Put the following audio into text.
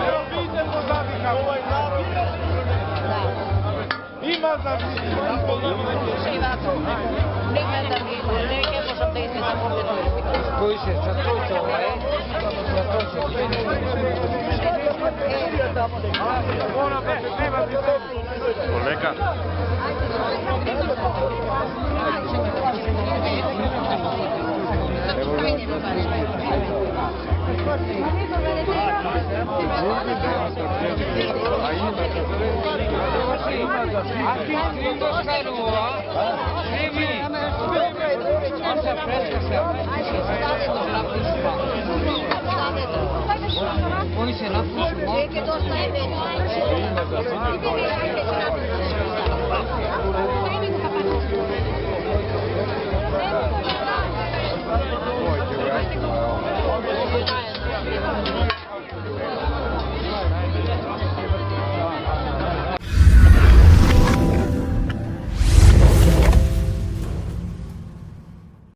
Evo vidite pozadi kako. Ima za Nimenomaan melkein osa teistä on Pois se trotto Kolega. Poi se la